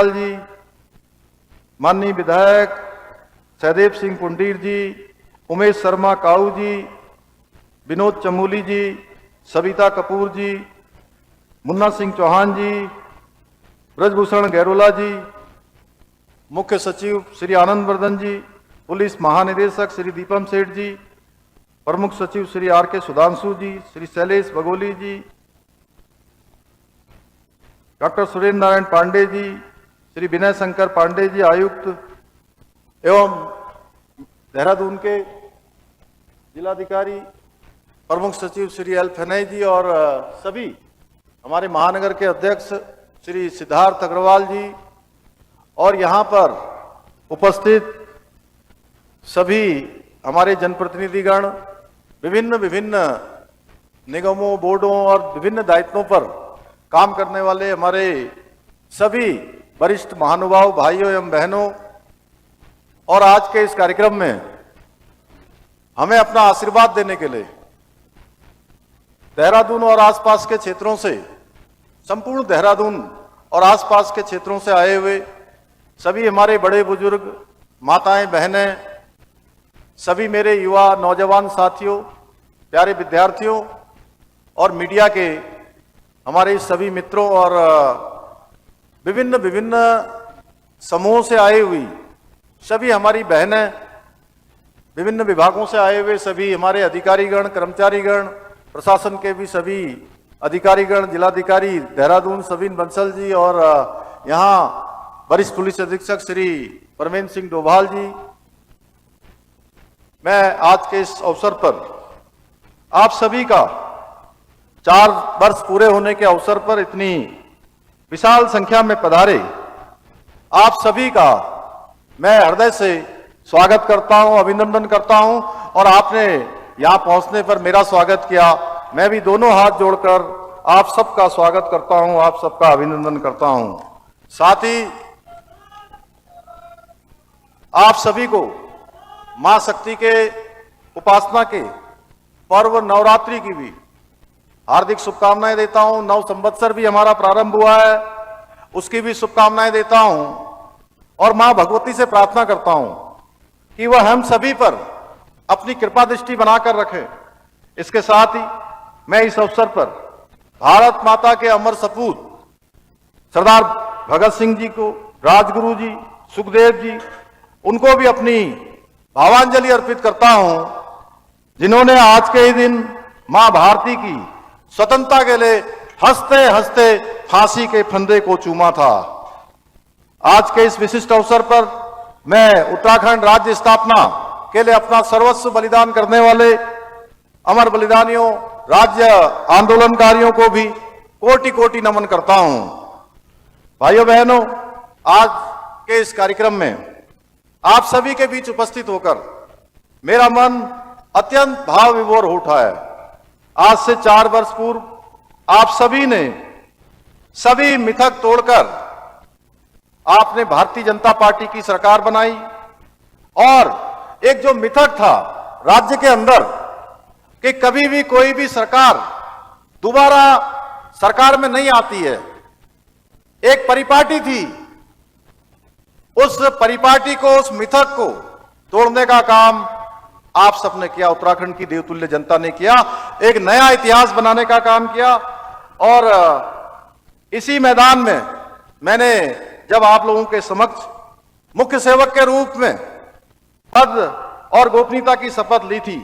दयाल जी, माननीय विधायक सहदेव सिंह पुंडीर जी, उमेश शर्मा काऊ जी, विनोद चमोली जी, सविता कपूर जी, मुन्ना सिंह चौहान जी, ब्रजभूषण गैरोला जी, मुख्य सचिव श्री आनंद वर्धन जी, पुलिस महानिदेशक श्री दीपम सेठ जी, प्रमुख सचिव श्री आर के सुधांशु जी, श्री शैलेश बगोली जी, डॉक्टर सुरेंद्र नारायण पांडे जी, श्री विनय शंकर पांडे जी आयुक्त एवं देहरादून के जिलाधिकारी प्रमुख सचिव श्री एल फनई जी और सभी हमारे महानगर के अध्यक्ष श्री सिद्धार्थ अग्रवाल जी और यहाँ पर उपस्थित सभी हमारे जनप्रतिनिधिगण, विभिन्न विभिन्न निगमों, बोर्डों और विभिन्न दायित्वों पर काम करने वाले हमारे सभी वरिष्ठ महानुभाव भाइयों एवं बहनों, और आज के इस कार्यक्रम में हमें अपना आशीर्वाद देने के लिए देहरादून और आसपास के क्षेत्रों से, संपूर्ण देहरादून और आसपास के क्षेत्रों से आए हुए सभी हमारे बड़े बुजुर्ग, माताएं, बहनें, सभी मेरे युवा नौजवान साथियों, प्यारे विद्यार्थियों और मीडिया के हमारे सभी मित्रों और विभिन्न विभिन्न समूहों से आए हुई सभी हमारी बहनें, विभिन्न विभागों से आए हुए सभी हमारे अधिकारीगण, कर्मचारीगण, प्रशासन के भी सभी अधिकारीगण, जिलाधिकारी देहरादून सविन बंसल जी और यहाँ वरिष्ठ पुलिस अधीक्षक श्री परमेंद्र सिंह डोभाल जी, मैं आज के इस अवसर पर आप सभी का 4 वर्ष पूरे होने के अवसर पर इतनी विशाल संख्या में पधारे आप सभी का मैं हृदय से स्वागत करता हूं, अभिनंदन करता हूं और आपने यहां पहुंचने पर मेरा स्वागत किया। मैं भी दोनों हाथ जोड़कर आप सबका स्वागत करता हूं, आप सबका अभिनंदन करता हूं। साथ ही आप सभी को मां शक्ति के उपासना के पर्व नवरात्रि की भी हार्दिक शुभकामनाएं देता हूं। नव संवत्सर भी हमारा प्रारंभ हुआ है, उसकी भी शुभकामनाएं देता हूं और मां भगवती से प्रार्थना करता हूं कि वह हम सभी पर अपनी कृपा दृष्टि बनाकर रखे। इसके साथ ही मैं इस अवसर पर भारत माता के अमर सपूत सरदार भगत सिंह जी को, राजगुरु जी, सुखदेव जी, उनको भी अपनी भावांजलि अर्पित करता हूं, जिन्होंने आज के ही दिन मां भारती की स्वतंत्रता के लिए हंसते हंसते फांसी के फंदे को चूमा था। आज के इस विशिष्ट अवसर पर मैं उत्तराखंड राज्य स्थापना के लिए अपना सर्वस्व बलिदान करने वाले अमर बलिदानियों, राज्य आंदोलनकारियों को भी कोटि कोटि नमन करता हूं। भाइयों बहनों, आज के इस कार्यक्रम में आप सभी के बीच उपस्थित होकर मेरा मन अत्यंत भाव विभोर हो उठा है। आज से 4 वर्ष पूर्व आप सभी ने सभी मिथक तोड़कर आपने भारतीय जनता पार्टी की सरकार बनाई और एक जो मिथक था राज्य के अंदर कि कभी भी कोई भी सरकार दोबारा सरकार में नहीं आती है, एक परिपाटी थी। उस परिपाटी को, उस मिथक को तोड़ने का काम आप सबने किया, उत्तराखंड की देवतुल्य जनता ने किया, एक नया इतिहास बनाने का काम किया। और इसी मैदान में मैंने जब आप लोगों के समक्ष मुख्य सेवक के रूप में पद और गोपनीयता की शपथ ली थी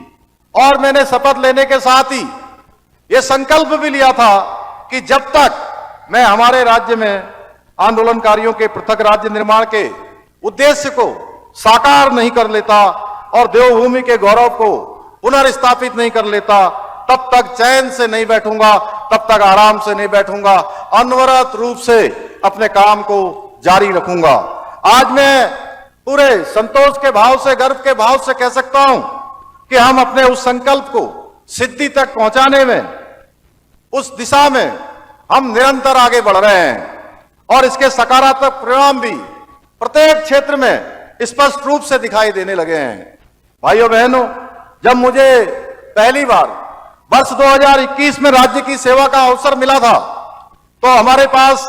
और मैंने शपथ लेने के साथ ही यह संकल्प भी लिया था कि जब तक मैं हमारे राज्य में आंदोलनकारियों के पृथक राज्य निर्माण के उद्देश्य को साकार नहीं कर लेता और देवभूमि के गौरव को पुनर्स्थापित नहीं कर लेता, तब तक चैन से नहीं बैठूंगा, तब तक आराम से नहीं बैठूंगा, अनवरत रूप से अपने काम को जारी रखूंगा। आज मैं पूरे संतोष के भाव से, गर्व के भाव से कह सकता हूं कि हम अपने उस संकल्प को सिद्धि तक पहुंचाने में, उस दिशा में हम निरंतर आगे बढ़ रहे हैं और इसके सकारात्मक परिणाम भी प्रत्येक क्षेत्र में स्पष्ट रूप से दिखाई देने लगे हैं। भाइयों बहनों, जब मुझे पहली बार वर्ष 2021 में राज्य की सेवा का अवसर मिला था तो हमारे पास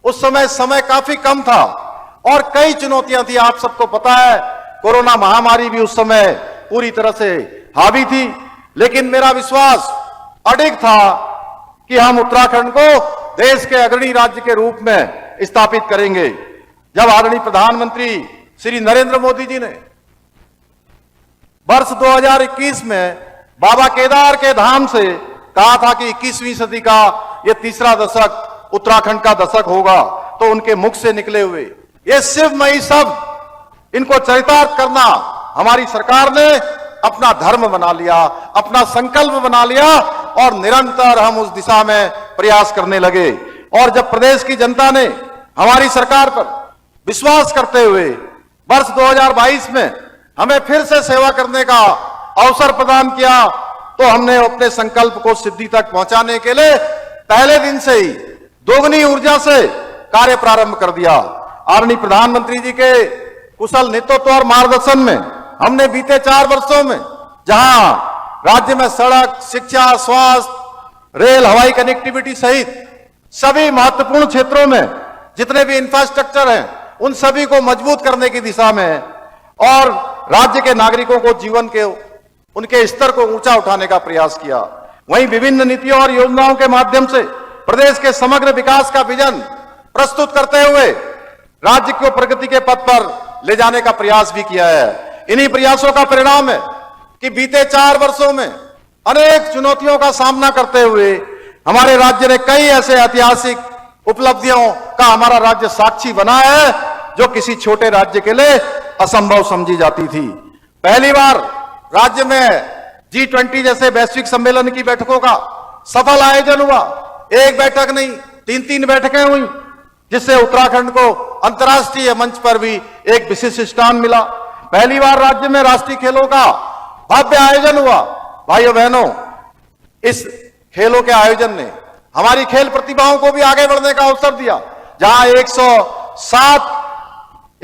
उस समय काफी कम था और कई चुनौतियां थी। आप सबको पता है, कोरोना महामारी भी उस समय पूरी तरह से हावी थी, लेकिन मेरा विश्वास अडिग था कि हम उत्तराखंड को देश के अग्रणी राज्य के रूप में स्थापित करेंगे। जब आदरणीय प्रधानमंत्री श्री नरेंद्र मोदी जी ने वर्ष 2021 में बाबा केदार के धाम से कहा था कि 21वीं सदी का यह तीसरा दशक उत्तराखंड का दशक होगा, तो उनके मुख से निकले हुए ये शिवमयी शब्द, इनको चरितार्थ करना हमारी सरकार ने अपना धर्म बना लिया, अपना संकल्प बना लिया और निरंतर हम उस दिशा में प्रयास करने लगे। और जब प्रदेश की जनता ने हमारी सरकार पर विश्वास करते हुए वर्ष 2022 में हमें फिर से सेवा करने का अवसर प्रदान किया, तो हमने अपने संकल्प को सिद्धि तक पहुंचाने के लिए पहले दिन से ही दोगुनी ऊर्जा से कार्य प्रारंभ कर दिया। आदरणीय प्रधानमंत्री जी के कुशल नेतृत्व और मार्गदर्शन में हमने बीते 4 वर्षों में जहां राज्य में सड़क, शिक्षा, स्वास्थ्य, रेल, हवाई कनेक्टिविटी सहित सभी महत्वपूर्ण क्षेत्रों में जितने भी इंफ्रास्ट्रक्चर हैं, उन सभी को मजबूत करने की दिशा में और राज्य के नागरिकों को जीवन के उनके स्तर को ऊंचा उठाने का प्रयास किया। वहीं विभिन्न नीतियों और योजनाओं के माध्यम से प्रदेश के समग्र विकास का विजन प्रस्तुत करते हुए राज्य को प्रगति के पथ पर ले जाने का प्रयास भी किया है। इन्हीं प्रयासों का परिणाम है कि बीते 4 वर्षों में अनेक चुनौतियों का सामना करते हुए हमारे राज्य ने कई ऐसे ऐतिहासिक उपलब्धियों का हमारा राज्य साक्षी बना है, जो किसी छोटे राज्य के लिए असंभव समझी जाती थी। पहली बार राज्य में G20 जैसे वैश्विक सम्मेलन की बैठकों का सफल आयोजन हुआ। एक बैठक नहीं, 3 बैठकें हुई, जिससे उत्तराखंड को अंतर्राष्ट्रीय मंच पर भी एक विशिष्ट स्थान मिला। पहली बार राज्य में राष्ट्रीय खेलों का भव्य आयोजन हुआ। भाइयों बहनों, इस खेलों के आयोजन ने हमारी खेल प्रतिभाओं को भी आगे बढ़ने का अवसर दिया। जहां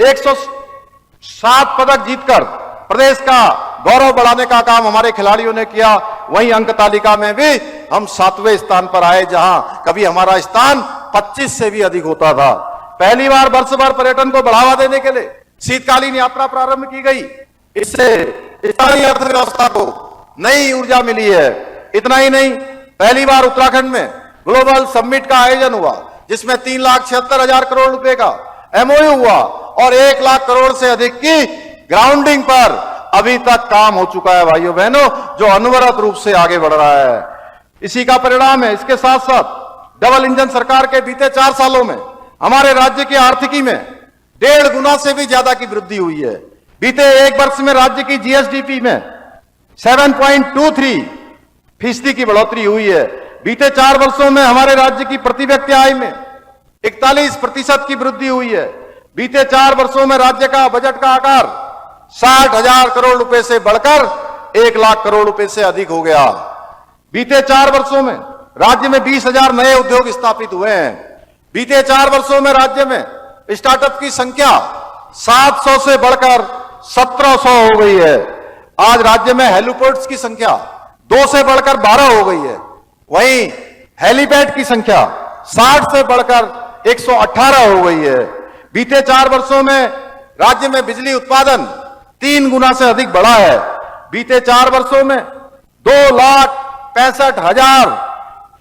107 पदक जीतकर प्रदेश का गौरव बढ़ाने का काम हमारे खिलाड़ियों ने किया, वहीं अंक तालिका में भी हम 7वें स्थान पर आए, जहां कभी हमारा स्थान 25 से भी अधिक होता था। पहली बार वर्ष भर पर्यटन को बढ़ावा देने के लिए शीतकालीन यात्रा प्रारंभ की गई। इससे स्थानीय अर्थव्यवस्था को नई ऊर्जा मिली है। इतना ही नहीं, पहली बार उत्तराखंड में ग्लोबल समिट का आयोजन हुआ, जिसमें 3,76,000 करोड़ रुपए का MOU हुआ और 1 लाख करोड़ से अधिक की ग्राउंडिंग पर अभी तक काम हो चुका है। भाइयों बहनों, जो अनवरत रूप से आगे बढ़ रहा है, इसी का परिणाम है। इसके साथ साथ डबल इंजन सरकार के बीते 4 सालों में हमारे राज्य की आर्थिकी में 1.5 गुना से भी ज्यादा की वृद्धि हुई है। बीते 1 वर्ष में राज्य की GSDP में 7.23% की बढ़ोतरी हुई है। बीते 4 वर्षों में हमारे राज्य की प्रति व्यक्ति आय में 41% की वृद्धि हुई है। बीते 4 वर्षों में राज्य का बजट का आकार 60,000 करोड़ रुपए से बढ़कर 1 लाख करोड़ रुपए से अधिक हो गया। बीते 4 वर्षों में राज्य में 20,000 नए उद्योग स्थापित हुए हैं। बीते 4 वर्षों में राज्य में स्टार्टअप की संख्या 700 से बढ़कर 1700 हो गई है। आज राज्य में हेलीपोर्ट्स की संख्या 2 से बढ़कर 12 हो गई है। वहीं हेलीपैड की संख्या 60 से बढ़कर 118 हो गई है। बीते 4 वर्षों में राज्य में बिजली उत्पादन 3 गुना से अधिक बढ़ा है। बीते 4 वर्षों में 2,65,000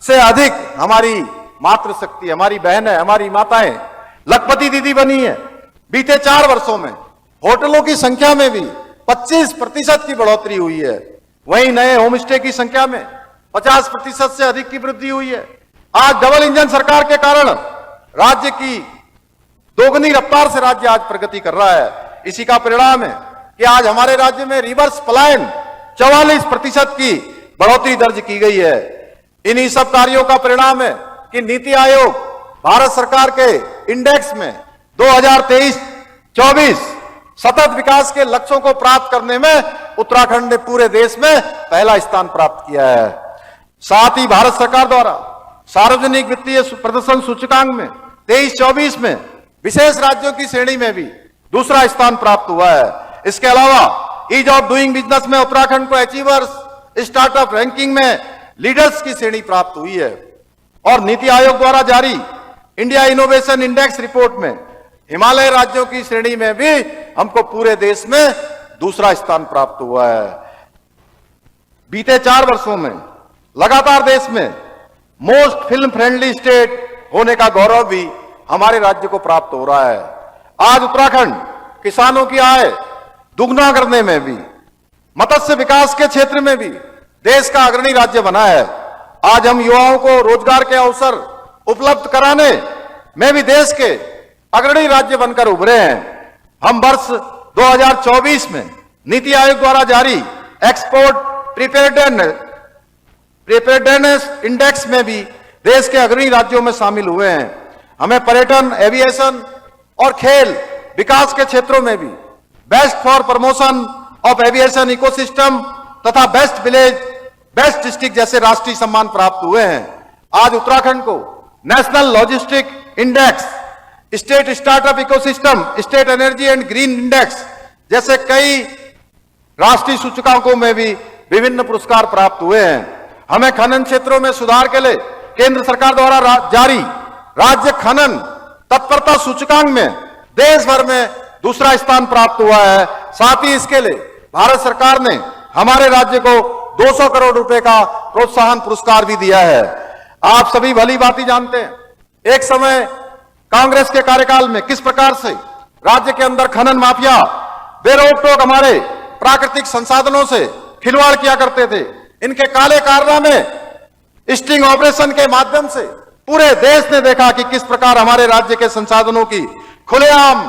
से अधिक हमारी मातृशक्ति, हमारी बहनें, हमारी माताएं लखपति दीदी बनी है। बीते 4 वर्षों में होटलों की संख्या में भी 25% की बढ़ोतरी हुई है। वहीं नए होम स्टे की संख्या में 50% से अधिक की वृद्धि हुई है। आज डबल इंजन सरकार के कारण राज्य की दोगुनी रफ्तार से राज्य आज प्रगति कर रहा है। इसी का परिणाम है कि आज हमारे राज्य में रिवर्स पलायन 44% की बढ़ोतरी दर्ज की गई है। इन्हीं सब कार्यों का परिणाम है कि नीति आयोग भारत सरकार के इंडेक्स में 2023-24 सतत विकास के लक्ष्यों को प्राप्त करने में उत्तराखंड ने पूरे देश में पहला स्थान प्राप्त किया है। साथ ही भारत सरकार द्वारा सार्वजनिक वित्तीय प्रदर्शन सूचकांक में 23-24 में विशेष राज्यों की श्रेणी में भी दूसरा स्थान प्राप्त हुआ है। इसके अलावा ईज ऑफ डूइंग बिजनेस में उत्तराखंड को अचीवर्स स्टार्टअप रैंकिंग में लीडर्स की श्रेणी प्राप्त हुई है। और नीति आयोग द्वारा जारी इंडिया इनोवेशन इंडेक्स रिपोर्ट में हिमालय राज्यों की श्रेणी में भी हमको पूरे देश में दूसरा स्थान प्राप्त हुआ है। बीते 4 वर्षों में लगातार देश में मोस्ट फिल्म फ्रेंडली स्टेट होने का गौरव भी हमारे राज्य को प्राप्त हो रहा है। आज उत्तराखंड किसानों की आय दुगना करने में भी, मत्स्य विकास के क्षेत्र में भी देश का अग्रणी राज्य बना है। आज हम युवाओं को रोजगार के अवसर उपलब्ध कराने में भी देश के अग्रणी राज्य बनकर उभरे हैं। हम वर्ष 2024 में नीति आयोग द्वारा जारी एक्सपोर्ट प्रिपेयर्डनेस इंडेक्स में भी देश के अग्रणी राज्यों में शामिल हुए हैं। हमें पर्यटन, एविएशन और खेल विकास के क्षेत्रों में भी best for promotion of aviation ecosystem तथा बेस्ट विलेज, बेस्ट डिस्ट्रिक्ट जैसे राष्ट्रीय सम्मान प्राप्त हुए हैं। आज उत्तराखंड को national logistic index, state startup ecosystem, state energy and green index जैसे कई राष्ट्रीय सूचकांकों में भी विभिन्न पुरस्कार प्राप्त हुए हैं। हमें खनन क्षेत्रों में सुधार के लिए केंद्र सरकार द्वारा जारी राज्य खनन तत्परता सूचकांक में देश भर में दूसरा स्थान प्राप्त हुआ है। साथ ही इसके लिए भारत सरकार ने हमारे राज्य को 200 करोड़ रुपए का प्रोत्साहन पुरस्कार भी दिया है। आप सभी भली भांति जानते हैं, एक समय कांग्रेस के कार्यकाल में किस प्रकार से राज्य के अंदर खनन माफिया बेरोक टोक हमारे प्राकृतिक संसाधनों से खिलवाड़ किया करते थे। इनके काले कारनामे स्टिंग ऑपरेशन के माध्यम से पूरे देश ने देखा कि किस प्रकार हमारे राज्य के संसाधनों की खुलेआम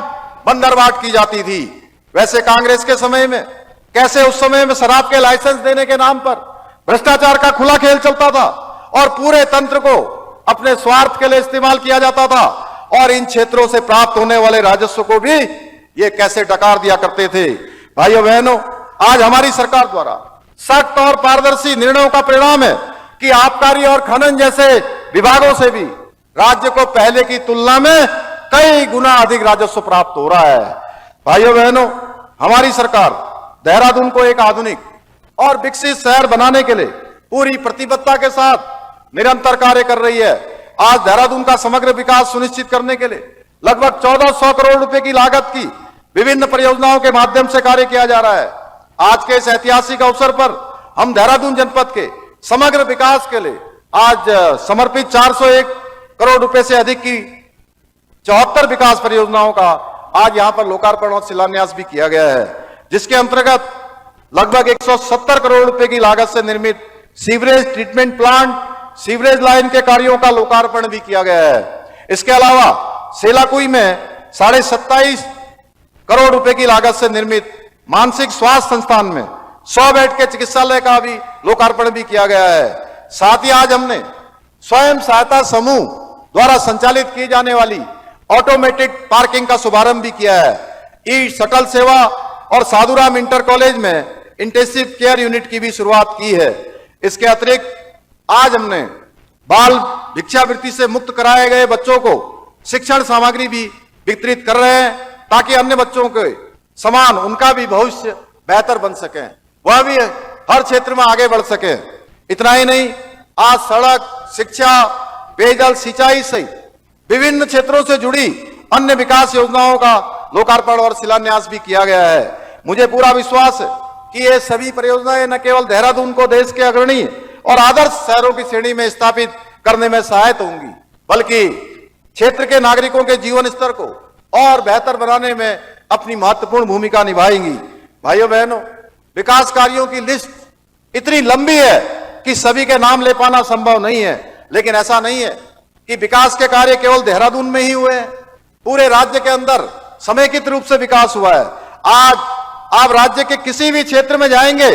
बंदरबाट की जाती थी। वैसे कांग्रेस के समय में कैसे उस समय में शराब के लाइसेंस देने के नाम पर भ्रष्टाचार का खुला खेल चलता था और पूरे तंत्र को अपने स्वार्थ के लिए इस्तेमाल किया जाता था और इन क्षेत्रों से प्राप्त होने वाले राजस्व को भी ये कैसे डकार दिया करते थे। भाइयों बहनों, आज हमारी सरकार द्वारा सख्त और पारदर्शी निर्णयों का परिणाम है कि आबकारी और खनन जैसे विभागों से भी राज्य को पहले की तुलना में कई गुना अधिक राजस्व प्राप्त हो रहा है। भाइयों बहनों, हमारी सरकार देहरादून को एक आधुनिक और विकसित शहर बनाने के लिए पूरी प्रतिबद्धता के साथ निरंतर कार्य कर रही है। आज देहरादून का समग्र विकास सुनिश्चित करने के लिए लगभग 1400 करोड़ रुपए की लागत की विभिन्न परियोजनाओं के माध्यम से कार्य किया जा रहा है। आज के इस ऐतिहासिक अवसर पर हम देहरादून जनपद के समग्र विकास के लिए आज समर्पित 401 करोड़ रुपए से अधिक की 74 विकास परियोजनाओं का आज यहां पर लोकार्पण और शिलान्यास भी किया गया है, जिसके अंतर्गत लगभग 170 करोड़ रुपए की लागत से निर्मित sewerage treatment plant, sewerage line के कार्यों का लोकार्पण भी किया गया है। इसके अलावा सेलाकुई में 27.5 करोड़ रुपए की लागत से निर्मित मानसिक स्वास्थ्य संस्थान में 100 बेड के चिकित्सालय का भी लोकार्पण भी किया गया है। साथ ही आज हमने स्वयं सहायता समूह द्वारा संचालित की जाने वाली ऑटोमेटेड पार्किंग का शुभारंभ भी किया है। ई शटल सेवा और साधुराम इंटर कॉलेज में इंटेंसिव केयर यूनिट की भी शुरुआत की है। इसके अतिरिक्त आज हमने बाल भिक्षावृत्ति से मुक्त कराए गए बच्चों को शिक्षण सामग्री भी वितरित कर रहे हैं ताकि अन्य बच्चों के समान उनका भी भविष्य बेहतर बन सके, वह भी हर क्षेत्र में आगे बढ़ सके। इतना ही नहीं, आज सड़क, शिक्षा, पेयजल, सिंचाई सहित विभिन्न क्षेत्रों से जुड़ी अन्य विकास योजनाओं का लोकार्पण और शिलान्यास भी किया गया है। मुझे पूरा विश्वास है कि ये सभी परियोजनाएं न केवल देहरादून को देश के अग्रणी और आदर्श शहरों की श्रेणी में स्थापित करने में सहायक होंगी, बल्कि क्षेत्र के नागरिकों के जीवन स्तर को और बेहतर बनाने में अपनी महत्वपूर्ण भूमिका निभाएंगी। भाइयों बहनों, विकास कार्यों की लिस्ट इतनी लंबी है कि सभी के नाम ले पाना संभव नहीं है, लेकिन ऐसा नहीं है कि विकास के कार्य केवल देहरादून में ही हुए हैं। पूरे राज्य के अंदर समेकित रूप से विकास हुआ है। आज आप राज्य के किसी भी क्षेत्र में जाएंगे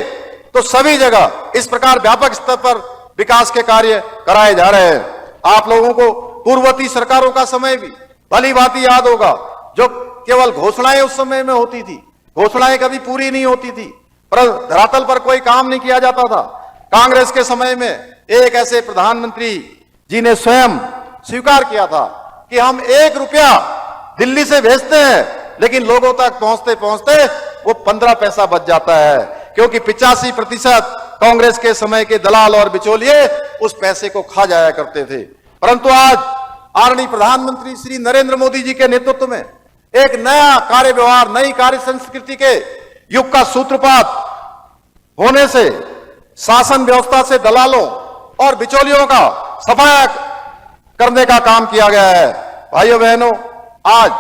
तो सभी जगह इस प्रकार व्यापक स्तर पर विकास के कार्य कराए जा रहे हैं। आप लोगों को पूर्ववर्ती सरकारों का समय भी भली भांति याद होगा, जो केवल घोषणाएं उस समय में होती थी, घोषणाएं कभी पूरी नहीं होती थी, पर धरातल पर कोई काम नहीं किया जाता था। कांग्रेस के समय में एक ऐसे प्रधानमंत्री जी ने स्वयं स्वीकार किया था कि हम 1 रुपया दिल्ली से भेजते हैं, लेकिन लोगों तक पहुंचते पहुंचते वो 15 पैसा बच जाता है, क्योंकि 85% कांग्रेस के समय के दलाल और बिचौलिए उस पैसे को खा जाया करते थे। परंतु आज आदरणीय प्रधानमंत्री श्री नरेंद्र मोदी जी के नेतृत्व में एक नया कार्य व्यवहार, नई कार्य संस्कृति के युग का सूत्रपात होने से शासन व्यवस्था से दलालों और बिचौलियों का सफाया करने का काम किया गया है। भाइयों बहनों, आज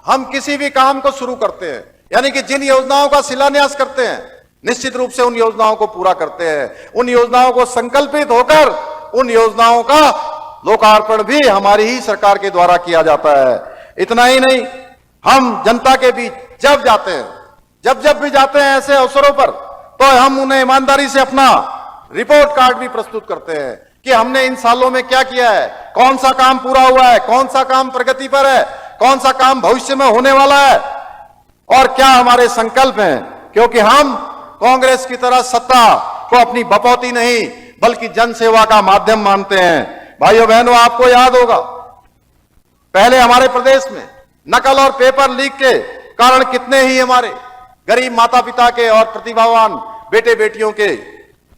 हम किसी भी काम को शुरू करते हैं, यानी कि जिन योजनाओं का शिलान्यास करते हैं, निश्चित रूप से उन योजनाओं को पूरा करते हैं। उन योजनाओं को संकल्पित होकर उन योजनाओं का लोकार्पण भी हमारी ही सरकार के द्वारा किया जाता है। इतना ही नहीं, हम जनता के बीच जब जाते हैं, जब भी जाते हैं ऐसे अवसरों पर, तो हम उन्हें ईमानदारी से अपना रिपोर्ट कार्ड भी प्रस्तुत करते हैं कि हमने इन सालों में क्या किया है, कौन सा काम पूरा हुआ है, कौन सा काम प्रगति पर है, कौन सा काम भविष्य में होने वाला है और क्या हमारे संकल्प हैं। क्योंकि हम कांग्रेस की तरह सत्ता को अपनी बपौती नहीं बल्कि जनसेवा का माध्यम मानते हैं। भाइयों बहनों, आपको याद होगा पहले हमारे प्रदेश में नकल और पेपर लीक के कारण कितने ही हमारे गरीब माता पिता के और प्रतिभावान बेटे बेटियों के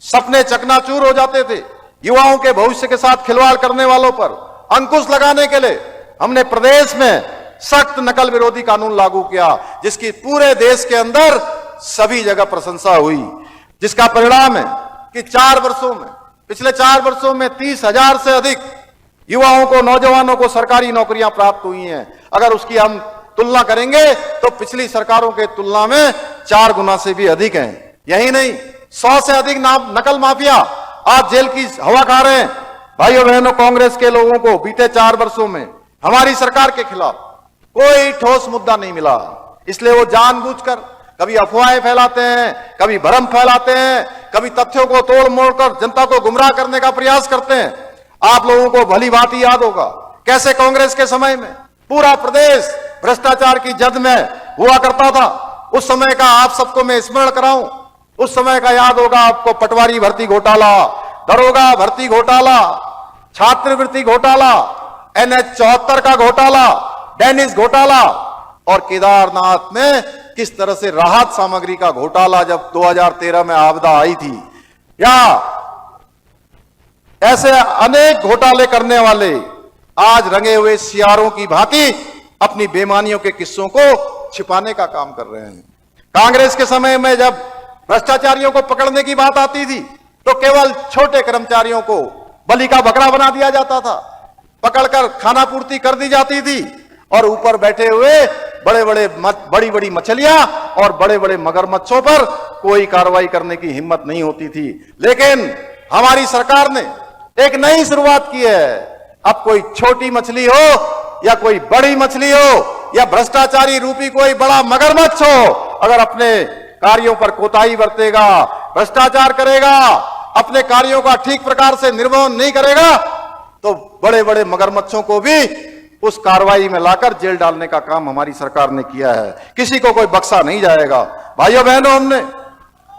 सपने चकनाचूर हो जाते थे। युवाओं के भविष्य के साथ खिलवाड़ करने वालों पर अंकुश लगाने के लिए हमने प्रदेश में सख्त नकल विरोधी कानून लागू किया, जिसकी पूरे देश के अंदर सभी जगह प्रशंसा हुई, जिसका परिणाम है कि पिछले 4 वर्षों में 30,000 से अधिक युवाओं को, नौजवानों को सरकारी नौकरियां प्राप्त हुई हैं। अगर उसकी हम तुलना करेंगे तो पिछली सरकारों के तुलना में 4 गुना से भी अधिक हैं। यही नहीं, 100 से अधिक नकल माफिया आज जेल की हवा खा रहे हैं। भाइयों बहनों, कांग्रेस के लोगों को बीते 4 वर्षों में हमारी सरकार के खिलाफ कोई ठोस मुद्दा नहीं मिला, इसलिए वो जानबूझकर कभी अफवाहें फैलाते हैं, कभी भ्रम फैलाते हैं, कभी तथ्यों को तोड़ मोड़ कर जनता को गुमराह करने का प्रयास करते हैं। आप लोगों को भली भांति याद होगा कैसे कांग्रेस के समय में पूरा प्रदेश भ्रष्टाचार की जद में हुआ करता था। उस समय का आप सबको मैं स्मरण कराऊं, उस समय का याद होगा आपको, पटवारी भर्ती घोटाला, दरोगा भर्ती घोटाला, छात्रवृत्ति घोटाला, NH 74 का घोटाला, डेनिस घोटाला और केदारनाथ में किस तरह से राहत सामग्री का घोटाला जब 2013 में आपदा आई थी, या ऐसे अनेक घोटाले करने वाले आज रंगे हुए सियारों की भांति अपनी बेईमानियों के किस्सों को छिपाने का काम कर रहे हैं। कांग्रेस के समय में जब भ्रष्टाचारियों को पकड़ने की बात आती थी तो केवल छोटे कर्मचारियों को बलि का बकरा बना दिया जाता था, पकड़कर खाना पूर्ति कर दी जाती थी और ऊपर बैठे हुए बड़ी बड़ी मछलियां और बड़े बड़े मगरमच्छों पर कोई कार्रवाई करने की हिम्मत नहीं होती थी। लेकिन हमारी सरकार ने एक नई शुरुआत की है। अब कोई छोटी मछली हो या कोई बड़ी मछली हो या भ्रष्टाचारी रूपी कोई बड़ा मगरमच्छ हो, अगर अपने कार्यों पर कोताही बरतेगा, भ्रष्टाचार करेगा, अपने कार्यों का ठीक प्रकार से निर्वहन नहीं करेगा, तो बड़े बड़े मगरमच्छों को भी उस कार्रवाई में लाकर जेल डालने का काम हमारी सरकार ने किया है। किसी को कोई बख्शा नहीं जाएगा। भाइयों बहनों, हमने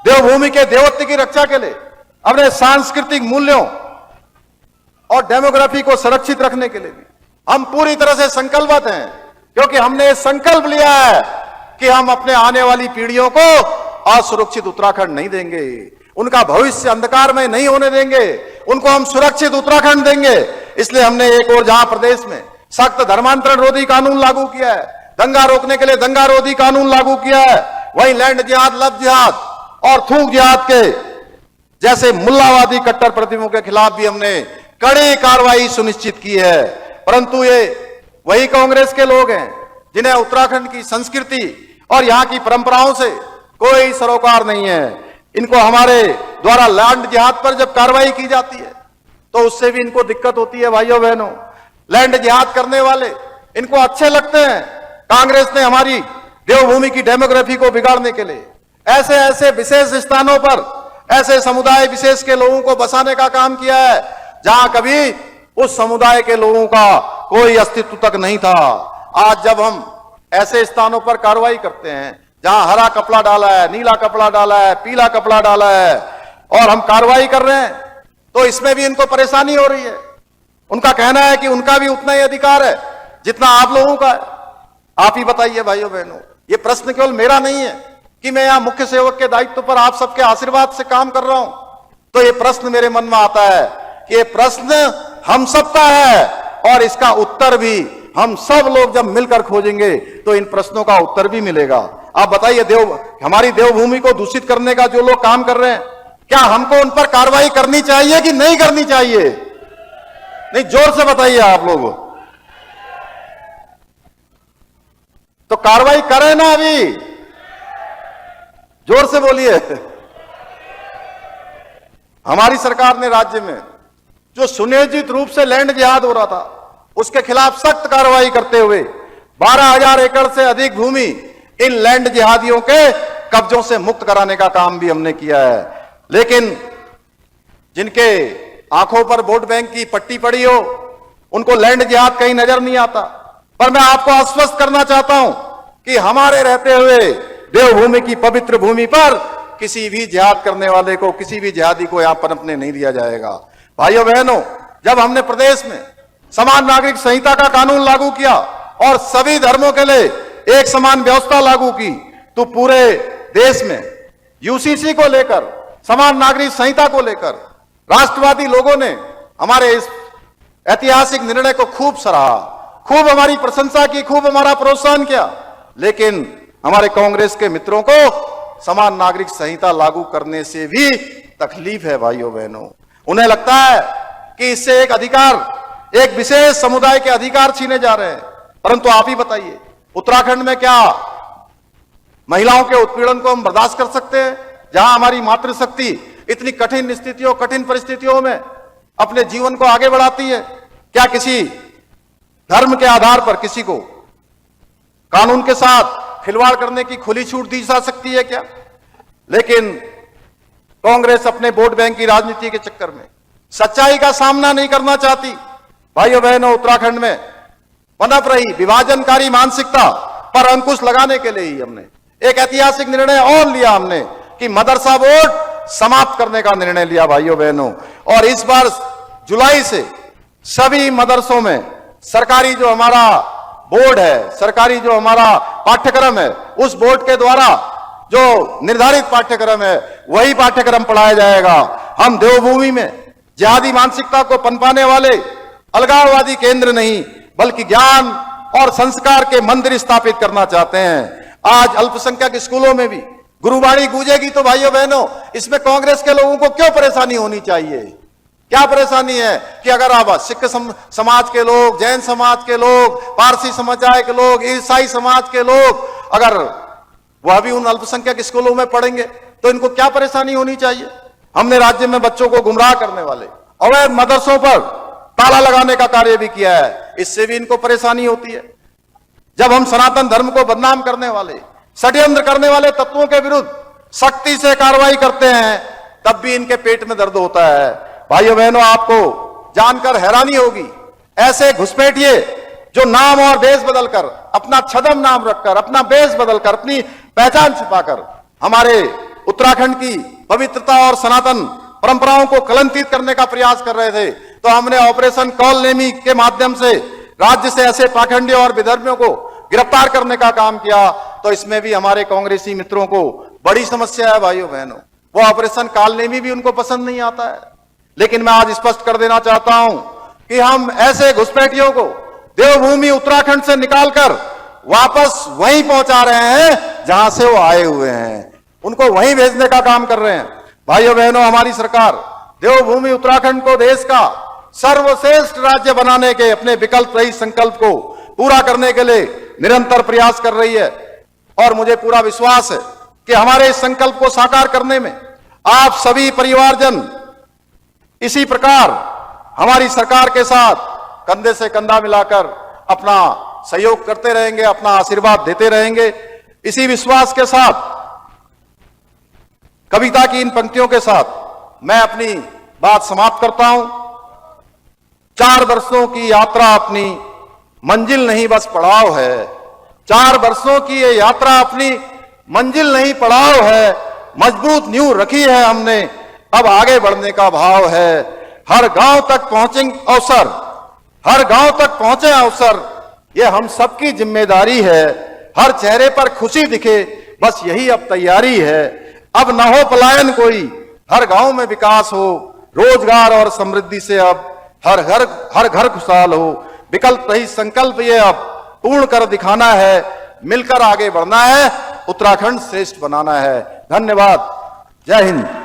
देवभूमि के देवत्व की रक्षा के लिए अपने सांस्कृतिक मूल्यों और डेमोग्राफी को सुरक्षित रखने के लिए भी हम पूरी तरह से संकल्पित हैं, क्योंकि हमने ये संकल्प लिया है कि हम अपने आने वाली पीढ़ियों को असुरक्षित उत्तराखंड नहीं देंगे, उनका भविष्य अंधकार में नहीं होने देंगे, उनको हम सुरक्षित उत्तराखंड देंगे। इसलिए हमने एक और जहां प्रदेश में सख्त धर्मांतरण रोधी कानून लागू किया है, दंगा रोकने के लिए दंगा रोधी कानून लागू किया है, वहीं लैंड जिहाद, लव जिहाद और थूक जिहाद के जैसे मुल्लावादी कट्टरपंथियों के खिलाफ भी हमने कड़ी कार्रवाई सुनिश्चित की है। परंतु ये वही कांग्रेस के लोग हैं जिन्हें उत्तराखंड की संस्कृति और यहां की परंपराओं से कोई सरोकार नहीं है। इनको हमारे द्वारा लैंड जिहाद पर जब कार्रवाई की जाती है तो उससे भी इनको दिक्कत होती है। भाइयों बहनों, लैंड जिहाद करने वाले इनको अच्छे लगते हैं। कांग्रेस ने हमारी देवभूमि की डेमोग्राफी को बिगाड़ने के लिए ऐसे ऐसे विशेष स्थानों पर ऐसे समुदाय विशेष के लोगों को बसाने का काम किया है जहां कभी उस समुदाय के लोगों का कोई अस्तित्व तक नहीं था। आज जब हम ऐसे स्थानों पर कार्रवाई करते हैं जहां हरा कपड़ा डाला है, नीला कपड़ा डाला है, पीला कपड़ा डाला है और हम कार्रवाई कर रहे हैं, तो इसमें भी इनको परेशानी हो रही है। उनका कहना है कि उनका भी उतना ही अधिकार है जितना आप लोगों का है। आप ही बताइए भाइयों बहनों, ये प्रश्न केवल मेरा नहीं है कि मैं यहां मुख्य सेवक के दायित्व पर आप सबके आशीर्वाद से काम कर रहा हूं, तो ये प्रश्न मेरे मन में आता है कि ये प्रश्न हम सबका है और इसका उत्तर भी हम सब लोग जब मिलकर खोजेंगे तो इन प्रश्नों का उत्तर भी मिलेगा। आप बताइए, हमारी देवभूमि को दूषित करने का जो लोग काम कर रहे हैं, क्या हमको उन पर कार्रवाई करनी चाहिए कि नहीं करनी चाहिए? नहीं, जोर से बताइए आप लोग। तो कार्रवाई करें ना, अभी जोर से बोलिए। हमारी सरकार ने राज्य में जो सुनियोजित रूप से लैंड जिहाद हो रहा था, उसके खिलाफ सख्त कार्रवाई करते हुए 12,000 एकड़ से अधिक भूमि इन लैंड जिहादियों के कब्जों से मुक्त कराने का काम भी हमने किया है। लेकिन जिनके आंखों पर वोट बैंक की पट्टी पड़ी हो, उनको लैंड जिहाद कहीं नजर नहीं आता। पर मैं आपको आश्वस्त करना चाहता हूं कि हमारे रहते हुए देवभूमि की पवित्र भूमि पर किसी भी जिहाद करने वाले को, किसी भी जिहादी को यहां पनपने नहीं दिया जाएगा। भाइयों बहनों, जब हमने प्रदेश में समान नागरिक संहिता का कानून लागू किया और सभी धर्मों के लिए एक समान व्यवस्था लागू की, तो पूरे देश में यूसीसी को लेकर, समान नागरिक संहिता को लेकर राष्ट्रवादी लोगों ने हमारे इस ऐतिहासिक निर्णय को खूब सराहा, खूब हमारी प्रशंसा की, खूब हमारा प्रोत्साहन किया। लेकिन हमारे कांग्रेस के मित्रों को समान नागरिक संहिता लागू करने से भी तकलीफ है। भाइयों बहनों, उन्हें लगता है कि इससे एक अधिकार, एक विशेष समुदाय के अधिकार छीने जा रहे हैं। परंतु आप ही बताइए, उत्तराखंड में क्या महिलाओं के उत्पीड़न को हम बर्दाश्त कर सकते हैं, जहां हमारी मातृशक्ति इतनी कठिन स्थितियों, कठिन परिस्थितियों में अपने जीवन को आगे बढ़ाती है? क्या किसी धर्म के आधार पर किसी को कानून के साथ खिलवाड़ करने की खुली छूट दी जा सकती है क्या? लेकिन कांग्रेस अपने वोट बैंक की राजनीति के चक्कर में सच्चाई का सामना नहीं करना चाहती। भाइयों बहनों, उत्तराखंड में पनप रही विभाजनकारी मानसिकता पर अंकुश लगाने के लिए ही हमने एक ऐतिहासिक निर्णय और लिया, हमने कि मदरसा बोर्ड समाप्त करने का निर्णय लिया। भाइयों बहनों, और इस बार जुलाई से सभी मदरसों में सरकारी जो हमारा बोर्ड है, सरकारी जो हमारा पाठ्यक्रम है, उस बोर्ड के द्वारा जो निर्धारित पाठ्यक्रम है वही पाठ्यक्रम पढ़ाया जाएगा। हम देवभूमि में जिहादी मानसिकता को पनपाने वाले अलगाववादी केंद्र नहीं, बल्कि ज्ञान और संस्कार के मंदिर स्थापित करना चाहते हैं। आज अल्पसंख्यक स्कूलों में भी गुरुवाणी गूंजेगी, तो भाइयों बहनों, इसमें कांग्रेस के लोगों को क्यों परेशानी होनी चाहिए? क्या परेशानी है कि अगर आप सिख समाज के लोग, जैन समाज के लोग, पारसी समुदाय के लोग, ईसाई समाज के लोग अगर वह भी उन अल्पसंख्यक स्कूलों में पढ़ेंगे तो इनको क्या परेशानी होनी चाहिए? हमने राज्य में बच्चों को गुमराह करने वाले अवैध मदरसों पर ताला लगाने का कार्य भी किया है, इससे भी इनको परेशानी होती है। जब हम सनातन धर्म को बदनाम करने वाले, षड्यंत्र करने वाले तत्वों के विरुद्ध सख्ती से कार्रवाई करते हैं, तब भी इनके पेट में दर्द होता है। भाइयों बहनों, आपको जानकर हैरानी होगी, ऐसे घुसपैठिए जो नाम और देश बदलकर, अपना छद्म नाम रखकर, अपना बेस बदलकर, अपनी पहचान छिपाकर हमारे उत्तराखंड की पवित्रता और सनातन परंपराओं को कलंकित करने का प्रयास कर रहे थे, तो हमने ऑपरेशन कॉल नेमी के माध्यम से राज्य से ऐसे पाखंडियों और विधर्मियों को गिरफ्तार करने का काम किया। तो इसमें भी हमारे कांग्रेसी मित्रों को बड़ी समस्या है। भाइयों बहनों, वो ऑपरेशन कॉल नेमी भी उनको पसंद नहीं आता है। लेकिन मैं आज स्पष्ट कर देना चाहता हूं कि हम ऐसे घुसपैठियों को देवभूमि उत्तराखंड से निकालकर वापस वहीं पहुंचा रहे हैं जहां से वो आए हुए हैं, उनको वहीं भेजने का काम कर रहे हैं। भाइयों बहनों, हमारी सरकार देवभूमि उत्तराखंड को देश का सर्वश्रेष्ठ राज्य बनाने के अपने विकल्प रहित संकल्प को पूरा करने के लिए निरंतर प्रयास कर रही है। और मुझे पूरा विश्वास है कि हमारे इस संकल्प को साकार करने में आप सभी परिवारजन इसी प्रकार हमारी सरकार के साथ कंधे से कंधा मिलाकर अपना सहयोग करते रहेंगे, अपना आशीर्वाद देते रहेंगे। इसी विश्वास के साथ कविता की इन पंक्तियों के साथ मैं अपनी बात समाप्त करता हूं। 4 वर्षों की यात्रा अपनी मंजिल नहीं बस पड़ाव है, 4 वर्षों की ये यात्रा अपनी मंजिल नहीं पड़ाव है, मजबूत नींव रखी है हमने, अब आगे बढ़ने का भाव है। हर गांव तक पहुंचे अवसर, हर गांव तक पहुंचे अवसर, ये हम सबकी जिम्मेदारी है। हर चेहरे पर खुशी दिखे, बस यही अब तैयारी है। अब न हो पलायन कोई, हर गांव में विकास हो, रोजगार और समृद्धि से अब हर घर खुशहाल हो। विकल्प रही संकल्प ये अब पूर्ण कर दिखाना है, मिलकर आगे बढ़ना है, उत्तराखंड श्रेष्ठ बनाना है। धन्यवाद। जय हिंद।